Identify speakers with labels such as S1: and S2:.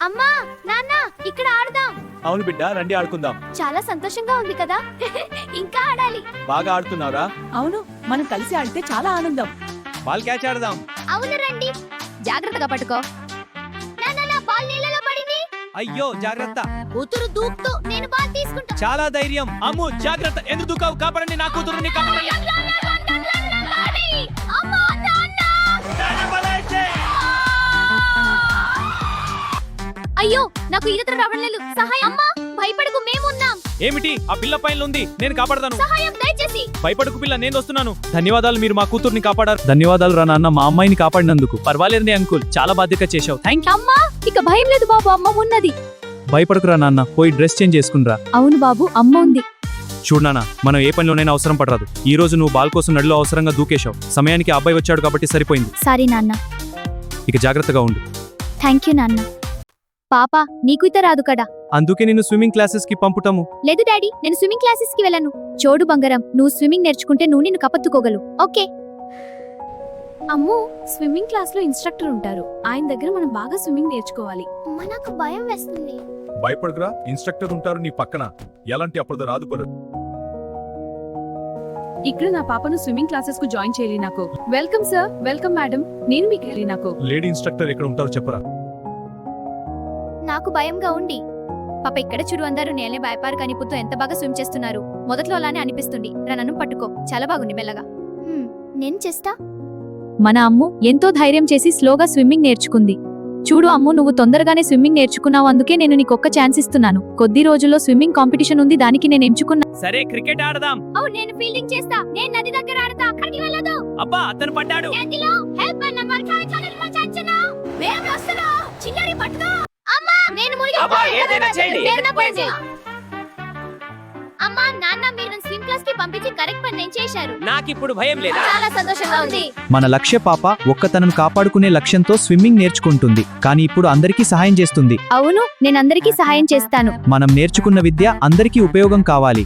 S1: అమ్మా నాన్న ఇక్కడ ఆడదాం.
S2: అవును బిడ్డ, రండి ఆడుకుందాం.
S1: చాలా సంతోషంగా ఉంది కదా. ఇంకా ఆడాలి.
S2: బాగా ఆడుతున్నారా?
S3: అవును, మనం కలిసి ఆడితే చాలా ఆనందం.
S2: బాల్ క్యాచ్ ఆడదాం.
S1: అవును రండి. జాగ్రత్తగా పట్టుకో. నాన్న నా బాల్ నీళ్ళలో పడింది.
S2: అయ్యో జాగ్రత్త.
S1: కూతురు దూకుతూ నేను బాల్ తీసుకుంటా.
S2: చాలా ధైర్యం. అమ్ము జాగ్రత్త. ఎందుకు దూకావు? కాపాడండి నా కూతురుని, కాపాడండి.
S1: అమ్మా నాన్న. అయ్యో నాకు ఈత రావడం లేదు. సహాయం. అమ్మా భయపడకు, మేమున్నాం.
S2: ఏమిటి? ఆ పిల్ల పైన ఉంది, నేను కాపాడతాను.
S1: సహాయం దయచేసి.
S2: భయపడకు పిల్ల, నేను వస్తున్నాను. ధన్యవాదాలు, మీరు మా కూతుర్ని కాపాడారు. ధన్యవాదాలు రా నాన్న, మా అమ్మాయిని కాపాడినందుకు. పర్వాలేదండి అంకుల్, చాలా బాధ్యత చేశావు. Thank you.
S1: అమ్మా ఇక భయం లేదు బాబు, అమ్మ ఉన్నది.
S2: భయపడకురా నాన్న, పోయి డ్రెస్ చేంజ్ చేసుకునిరా.
S1: అవును బాబు, అమ్మ ఉంది.
S2: చూడు నాన్న, మనం ఏ పనిలోనైనా అవసరం పడరాదు. ఈ రోజు నువ్వు బాల్ కోసం నడిలో అవసరంగా దూకేశావు. సమయానికి ఆ అబ్బాయి వచ్చాడు కాబట్టి సరిపోయింది.
S1: సారీ నాన్న.
S2: ఇక జాగ్రత్తగా ఉండు.
S1: థ్యాంక్ యూ నాన్న. పాపా నీకు ఈత రాదు కదా.
S2: అందుకే నిన్ను స్విమ్మింగ్ క్లాసెస్ కి పంపుతాము.
S1: లేదు డాడీ, నేను స్విమ్మింగ్ క్లాసెస్ కి వెళ్ళను. చూడు బంగారం, నువ్వు స్విమ్మింగ్ నేర్చుకుంటే నువ్వు నిన్ను కపత్తుకోగలవు. ఓకే.
S3: అమ్మో, స్విమ్మింగ్ క్లాస్ లో ఇన్స్ట్రక్టర్ ఉంటారు. ఆయన దగ్గర మనం బాగా స్విమ్మింగ్ నేర్చుకోవాలి.
S1: నాకు భయం వేస్తుంది.
S4: భయపడకురా, ఇన్స్ట్రక్టర్ ఉంటారు నీ పక్కన. ఎలాంటి అప్పుడు రాదు పరు.
S3: ఇక్కడ నా పాపను స్విమ్మింగ్ క్లాసెస్ కు జాయిన్ చేయాలి నాకు. Welcome sir, welcome madam. నేను మీకు వెళ్ళి నాకు.
S4: లేడీ ఇన్స్ట్రక్టర్ ఎక్కడ ఉంటారో చెప్పరా.
S1: నాకు భయంగా ఉంది. పాప ఇక్కడ చూడు, అందరూ నేలే భయపారు కనిపుతూ ఎంత బాగా స్విమ్ చేస్తున్నారు. మొదట్లో అలానే అనిపిస్తుంది. నన్ను పట్టుకో, చాలా బాగుంది మెల్లగా. నేను చేస్తా.
S3: మన అమ్ము ఎంతో ధైర్యం చేసి స్లోగా స్విమ్మింగ్ నేర్చుకుంది. చూడు అమ్ము, నువ్వు తొందరగానే స్విమ్మింగ్ నేర్చుకున్నావు. అందుకే నేను నీకొక్క ఛాన్స్ ఇస్తున్నాను. కొద్ది రోజుల్లో స్విమ్మింగ్ కాంపిటీషన్ ఉంది, దానికి నేను ఎంచుకున్నా.
S2: సరే, క్రికెట్ ఆడదాం.
S1: అవును, నేను ఫీల్డింగ్ చేస్తా. నేను నది దగ్గర ఆడతా. అక్కడికి వెళ్ళదు.
S2: అబ్బా, అతను పడ్డాడు.
S1: నదిలో హెల్ప్ అన్న మర్కావి ఛానల్ మా చచ్చనా. వేగం వస్తున్నా. చిన్నరి పట్టుకో. అమ్మా నేను మునిగి.
S2: అబ్బా, ఏదైనా చేయండి.
S1: అమ్మా నాన్న, మీరు స్విమ్ క్లాస్ కి పంపించి కరెక్ట్ పని నేను చేశారు.
S2: నాకిప్పుడు భయం లేదా?
S1: చాలా సంతోషంగా ఉంది.
S5: మన లక్ష్య పాప ఒక్క తనను కాపాడుకునే లక్ష్యంతో స్విమ్మింగ్ నేర్చుకుంటుంది. కానీ ఇప్పుడు అందరికీ సహాయం చేస్తుంది.
S1: అవును, నేను అందరికీ సహాయం చేస్తాను.
S5: మనం నేర్చుకున్న విద్య అందరికీ ఉపయోగం కావాలి.